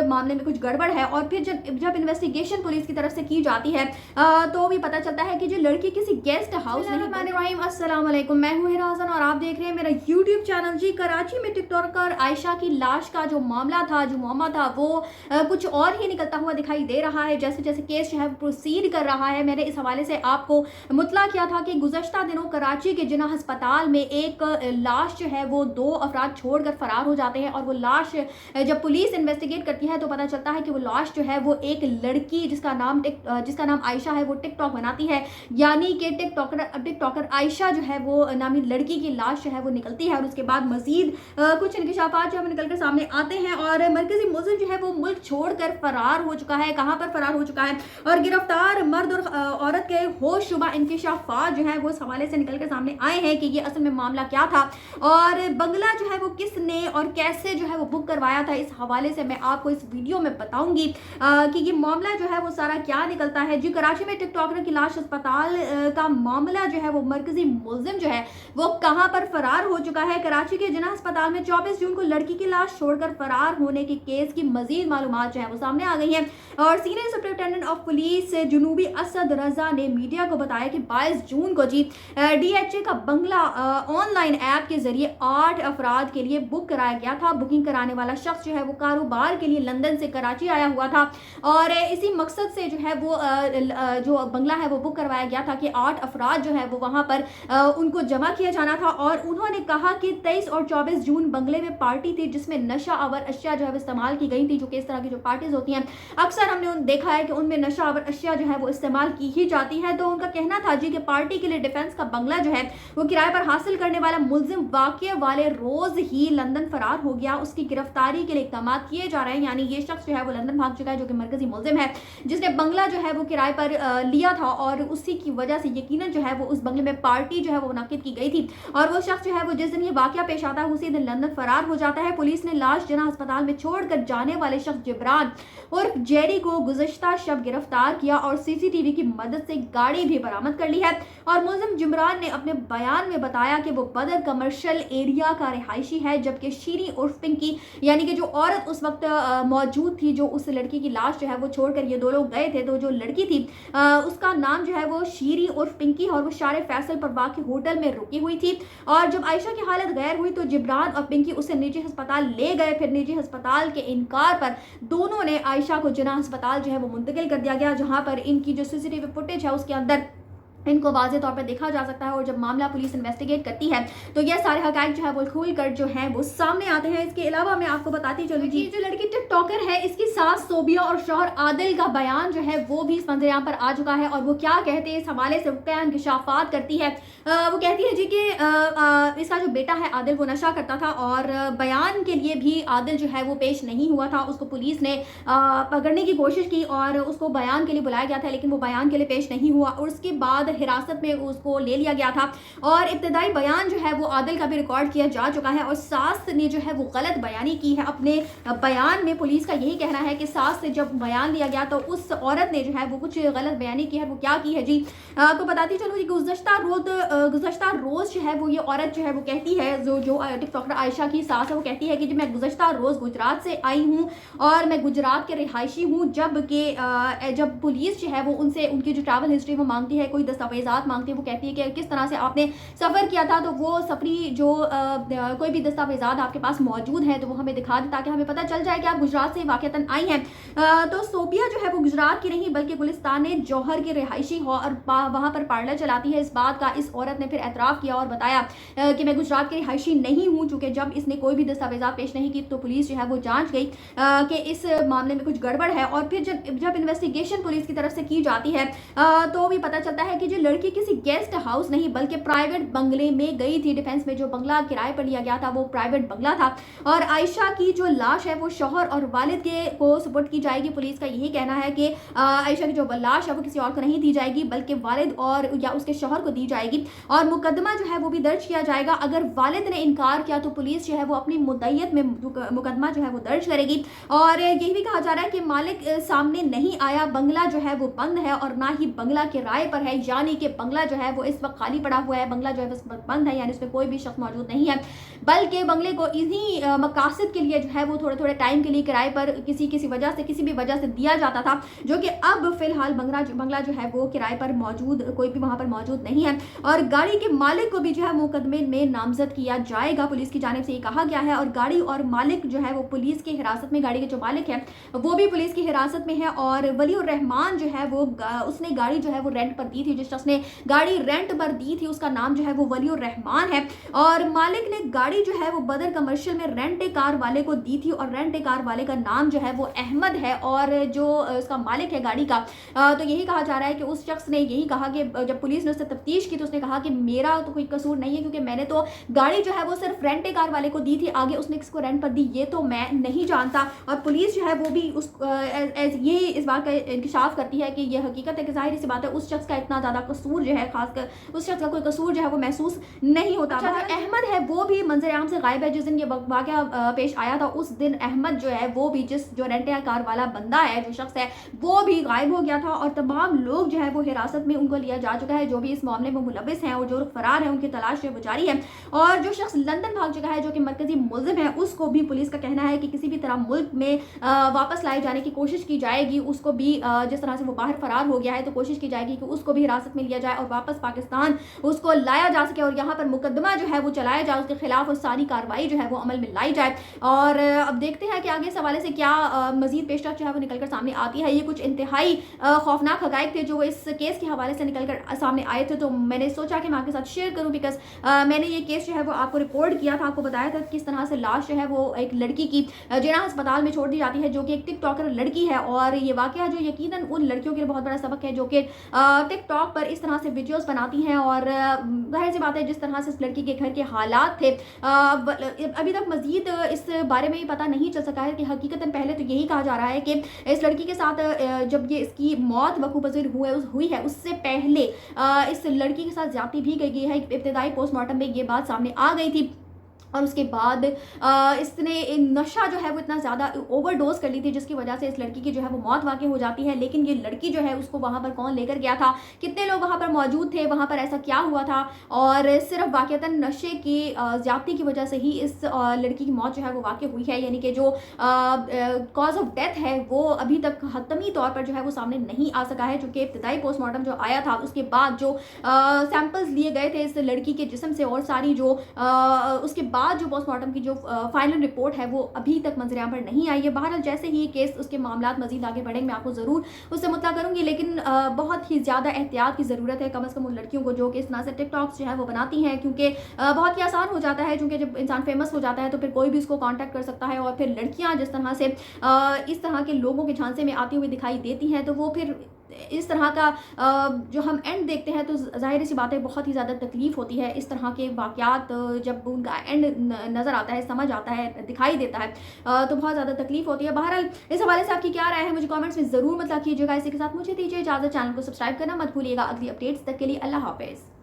मामले में कुछ गड़बड़ है। और फिर जब इन्वेस्टिगेशन पुलिस की तरफ से की जाती है तो भी पता चलता है कि जो लड़की किसी गेस्ट हाउस नहीं। अस्सलाम वालेकुम, मैं हूं हिरा हसन और आप देख रहे हैं मेरा यूट्यूब चैनल। जी, कराची में टिकटॉकर आयशा की लाश का जो मामला था, जो मामला था, वो कुछ और ही निकलता हुआ दिखाई दे रहा है। जैसे जैसे केस जो है प्रोसीड कर रहा है, मैंने इस हवाले से आपको मुतला किया था कि गुज़श्ता दिनों कराची के जिना अस्पताल में एक लाश जो है वो 2 अफराद छोड़कर फरार हो जाते हैं। और वो लाश जब पुलिस इन्वेस्टिगेट करती है तो पता चलता है कि वो लाश जो है वो एक लड़की जिसका नाम आयशा है, वो टिकटॉक बनाती है, यानी कि टिकटॉकर आयशा जो है वो नामी लड़की की लाश जो है वो निकलती है। और उसके बाद मजीद कुछ इंकशाफात जो है निकल कर सामने आते हैं और मरकजी मुल्ज़िम जो है वो मुल्क छोड़कर फरार हो चुका है। कहाँ पर फरार हो चुका है और गिरफ्तार मर्द और औरत के होशरुबा इंकशाफात जो है वो इस हवाले से निकल कर सामने आए हैं कि ये असल में मामला क्या था और बंगला जो है वो किसने और कैसे जो है वो बुक करवाया था। इस हवाले से मैं आपको इस वीडियो में बताऊंगी कि ये मामला जो है वो सारा क्या निकलता है। जी, कराची में टिकटॉकर की लाश अस्पताल का मामला जो है वो मरकजी मुल्ज़िम जो है वो कहां पर फरार हो चुका है। कराची के जिना अस्पताल में 24 जून को लड़की की लाश छोड़कर फरार होने के केस की मजीद मालूमात जो है वो सामने आ गई है। और सीनियर सुपरिटेंडेंट ऑफ पुलिस जनूबी असद रजा ने मीडिया को बताया कि 22 जून को जी DHA का बंगला ऑनलाइन ऐप के जरिए 8 अफराद के लिए बुक कराया गया था। बुकिंग कराने वाला शख्स जो है वो कारोबार के लिए लंदन से कराची आया हुआ था और इसी मकसद से जो है वो जो बंगला है वो बुक करवाया गया था कि 8 अफराद जो है वो वहां पर उनको जमा किया जाना था। और उन्होंने कहा कि 23 और 24 जून बंगले में पार्टी थी जिसमें नशा आवर अशिया जो है इस्तेमाल की गई थी। जो कि इस तरह की जो पार्टीज होती हैं अक्सर हमने देखा है कि उनमें नशा आवर अशिया जो है वो इस्तेमाल की ही जाती है। तो उनका कहना था जी कि पार्टी के लिए डिफेंस का बंगला जो है वो किराए पर हासिल करने वाला मुल्जिम वाकये वाले रोज ही लंदन फरार हो गया। उसकी गिरफ्तारी के लिए इक़दाम किए जा रहे हैं, यानी ये शख्स जो है वो लंदन भाग चुका है, जो कि मरकजी मुल्जिम है जिसने बंगला जो है वो किराए पर लिया था और उसी की वजह से यकीनन जो है वो उस बंगले में पार्टी जो है वो मुनाकिद की गई थी। और वो शख्स जो है वो जिस दिन ये वाकया पेश आता है उसी दिन लंदन फरार हो जाता है। पुलिस ने लाश जिना अस्पताल में छोड़कर जाने वाले शख्स जिब्रान और जेरी को गुज़श्ता शब गिरफ्तार किया और CCTV की मदद से गाड़ी भी बरामद कर ली है। और मुल्जिम जिब्रान ने अपने बयान में बताया कि वो बदर कमर्शियल एरिया का रिहायशी है, जबकि शीरी उर्फ पिंकी यानी कि जो औरत उस वक्त मौजूद थी, जो उस लड़की की लाश जो है वो छोड़कर ये 2 लोग गए थे, तो जो लड़की थी उसका नाम जो है वो शीरी उर्फ पिंकी और वो शारे फैसल पर वाक़ई होटल में रुकी हुई थी। और जब आयशा की हालत गैर हुई तो जिब्रान और पिंकी उसे निजी अस्पताल ले गए। फिर निजी अस्पताल के इनकार पर दोनों ने आयशा को जिना अस्पताल जो है वो मुंतकिल कर दिया गया, जहां पर इनकी जो CCTV फुटेज है उसके अंदर इनको वाज़े तौर पर देखा जा सकता है। और जब मामला पुलिस इन्वेस्टिगेट करती है तो ये सारे हक़ाइक़ जो है वो खुल कर जो है वो सामने आते हैं। इसके अलावा मैं आपको बताती चलूँ जी, जो लड़की टिकटॉकर है इसकी सास सोबिया और शौहर आदिल का बयान जो है वो भी इस मंजर पर आ चुका है। और वो क्या कहते हैं इस हवाले से क्या इंकशाफात करती है। वो कहती है जी कि इसका जो बेटा है आदिल वो नशा करता था और बयान के लिए भी आदिल जो है वो पेश नहीं हुआ था। उसको पुलिस ने पकड़ने की कोशिश की और उसको बयान के लिए बुलाया गया था, लेकिन वो बयान के लिए पेश नहीं हुआ और उसके बाद हिरासत में उसको ले लिया गया था। और इब्तदाई बयान जो है वो आदिल का भी रिकॉर्ड किया जा चुका है और सास ने जो है वो गलत बयानी की है अपने बयान में। पुलिस का यही कहना है कि सास से जब बयान दिया गया तो उस औरत ने जो है वो कुछ गलत बयानी की है। वो क्या की है जी, आपको बताती चलूँ जी, गुज़श्ता रोज़ जो है वो ये औरत जो है वो कहती है, जो टिकटॉकर आयशा की सास है, वो कहती है कि जी मैं गुज़श्ता रोज़ गुजरात से आई हूँ और मैं गुजरात के रिहायशी हूँ। जब पुलिस जो है वो उनसे उनकी जो ट्रैवल हिस्ट्री वो मांगती है, कोई दस्तावेजात मांगती है, वो कहती है कि किस तरह से आपने सफ़र किया था, तो वो सफरी जो कोई भी दस्तावेजात आपके पास मौजूद है तो वो हमें दिखा दें ताकि हमें पता चल जाए कि आप गुजरात से वाक़तन आई हैं। तो सोबिया जो है वो गुजरात की नहीं बल्कि गुलिस्तान जौहर की रिहायशी हो और वहाँ पर पार्लर चलाती है। इस बात का इस औरत ने फिर एतराफ़ किया और बताया कि मैं गुजरात की रिहायशी नहीं हूँ। चूँकि जब इसने कोई भी दस्तावेजात पेश नहीं की तो पुलिस जो है वो जाँच गई कि इस मामले में कुछ गड़बड़ है। और फिर जब इन्वेस्टिगेशन पुलिस की तरफ से की जाती है तो भी पता चलता है कि जो लड़की किसी गेस्ट हाउस नहीं बल्कि प्राइवेट बंगले में गई थी। डिफेंस में जो बंगला किराए पर लिया गया था वो प्राइवेट बंगला था। और आयशा की जो लाश है वो शौहर और वालिद को सुपुर्द की जाएगी। पुलिस का यही कहना है कि आयशा की जो लाश है वो किसी और को नहीं दी जाएगी बल्कि वालिद और या उसके शौहर को दी जाएगी और मुकदमा जो है वो भी दर्ज किया जाएगा। अगर वालिद ने इनकार किया तो पुलिस जो है वो अपनी मुद्दईयत में मुकदमा जो है वो दर्ज करेगी। और यही भी कहा जा रहा है कि मालिक सामने नहीं आया, बंगला जो है वो बंद है और ना ही बंगला किराए पर है, यानी कि बंगला जो है वो इस वक्त खाली पड़ा हुआ है, बंगला जो है बस बंद है, यानी उसमें कोई भी शख्स मौजूद नहीं है, बल्कि बंगले को इन्हीं मकासद के लिए जो है वो थोड़े थोड़े टाइम के लिए किराए पर किसी भी वजह से दिया जाता था, जो कि अब फिलहाल बंगला जो है वो किराए पर मौजूद, कोई भी वहां पर मौजूद नहीं है। और गाड़ी के मालिक को भी जो है मुकदमे में नामजद किया जाएगा, पुलिस की जानिब से ये कहा गया है। और गाड़ी और मालिक जो है वो पुलिस की हिरासत में, गाड़ी के जो मालिक है वो भी पुलिस की हिरासत में है। और वलीउर रहमान जो है वो उसने गाड़ी जो है वो रेंट पर दी थी, जिस शख्स ने गाड़ी रेंट पर दी थी उसका नाम जो है वो वलीउर रहमान है। और मालिक ने गाड़ी जो है वो बदर कमर्शियल में रेंट ए कार वाले को दी थी, और रेंट ए कार वाले का नाम जो है वो अहमद है। और जो उसका मालिक है गाड़ी का, तो यही कहा जा रहा है कि उस शख्स ने यही कहा कि जब पुलिस ने उससे तफ्तीश की तो उसने कहा कि मेरा तो कोई कसूर नहीं है, क्योंकि मैंने तो गाड़ी जो है वो सिर्फ रेंट ए कार वाले को दी थी, आगे उसने किसको रेंट पर दी ये तो मैं नहीं जानता। और पुलिस जो है वो भी ये इस बात का इंकशाफ करती है कि ये हकीकत है कि जाहिर सी बात है उस शख्स का इतना ज़्यादा कसूर जो है, खासकर उस शख्स का कोई कसूर जो है वो महसूस नहीं होता। अहमद है वो भी मंजर आम से गायब है। जिस दिन ये वाक़या पेश आया था उस दिन अहमद जो है वो भी, जो रेंट ए कार वाला बंदा है, जो शख्स है वो भी गायब हो गया था। और तमाम लोग जो है वो हिरासत में उनको लिया जा चुका है, जो भी इस मामले में मुलविस हैं और जो फरार हैं उनकी तलाश जो जारी है। और जो शख्स लंदन भाग चुका है, जो कि मरकजी मुल्जिम है, उसको भी पुलिस का कहना है कि किसी भी तरह मुल्क में वापस लाए जाने की कोशिश की जाएगी। उसको भी जिस तरह से वो बाहर फरार हो गया है तो कोशिश की जाएगी कि उसको भी हिरासत में लिया जाए और वापस पाकिस्तान उसको लाया जा सके, और यहाँ पर मुकदमा जो है वो चलाया जाए, उसके खिलाफ सारी कार्रवाई जो है वो अमल में लाई जाए। और अब देखते हैं कि आगे इस हवाले से क्या मजीद पेशरफ जो है वो निकलकर सामने आती है। ये कुछ इंतहाई खौफनाक हक़ाइक़ थे जो इस केस के हवाले से निकलकर सामने आए थे, तो मैंने सोचा कि मैं आपके साथ शेयर करूं, बिकॉज मैंने ये केस जो है वो आपको रिपोर्ट किया था, आपको बताया था किस तरह से लाश जो है वो एक लड़की की जिना अस्पताल में छोड़ दी जाती है, जो कि एक टिकटॉकर लड़की है। और ये वाकया जो यकीनन उन लड़कियों के लिए बहुत बड़ा सबक है जो कि टिकटॉक पर इस तरह से वीडियोस बनाती हैं। और जाहिर सी बात है जिस तरह से इस लड़की के घर के हालात थे, अभी तक मजीद इस बारे में ही पता नहीं चल सका है कि हकीकतन पहले तो यही कहा जा रहा है कि इस लड़की के साथ जब ये इसकी मौत वकूपज़ीर हुई है उससे पहले इस लड़की के साथ ज्यादती भी गई है। इब्तिदाई पोस्टमार्टम में ये बात सामने आ गई थी, और उसके बाद इसने नशा जो है वो इतना ज़्यादा ओवरडोज कर ली थी जिसकी वजह से इस लड़की की जो है वो मौत वाक़ई हो जाती है। लेकिन ये लड़की जो है उसको वहाँ पर कौन लेकर गया था, कितने लोग वहाँ पर मौजूद थे, वहाँ पर ऐसा क्या हुआ था, और सिर्फ वाक़तन नशे की ज़्यादती की वजह से ही इस लड़की की मौत जो है वो वाक़ई हुई है। यानी कि जो कॉज ऑफ डेथ है वो अभी तक हतमी तौर पर जो है वो सामने नहीं आ सका है, चूँकि इब्तिदाई पोस्टमार्टम जो आया था उसके बाद जो सैंपल्स लिए गए थे इस लड़की के जिस्म से, और सारी जो उसके बाद जो पोस्टमार्टम की जो फाइनल रिपोर्ट है वो अभी तक मंजर-ए-आम पर नहीं आई है। बहरहाल जैसे ही केस उसके मामलात मजीद आगे बढ़ेंगे मैं आपको ज़रूर उससे मुतला करूंगी, लेकिन बहुत ही ज़्यादा एहतियात की ज़रूरत है, कम अज़ कम उन लड़कियों को जो कि इस तरह से टिकटॉक्स जो है वो बनाती हैं, क्योंकि बहुत ही आसान हो जाता है, क्योंकि जब इंसान फेमस हो जाता है तो फिर कोई भी उसको कॉन्टैक्ट कर सकता है। और फिर लड़कियाँ जिस तरह से इस तरह के लोगों के झांसे में आती हुई दिखाई देती हैं, तो वो फिर इस तरह का जो हम एंड देखते हैं तो जाहिर सी बात है बहुत ही ज़्यादा तकलीफ़ होती है। इस तरह के वाक़यात जब उनका एंड नज़र आता है, समझ आता है, दिखाई देता है, तो बहुत ज़्यादा तकलीफ़ होती है। बहरहाल इस हवाले से आपकी क्या राय है मुझे कमेंट्स में ज़रूर मतलब कीजिएगा। इसी के साथ मुझे दीजिए इजाज़त, चैनल को सब्सक्राइब करना मत भूलिएगा। अगली अपडेट्स तक के लिए अल्लाह हाफ़िज़।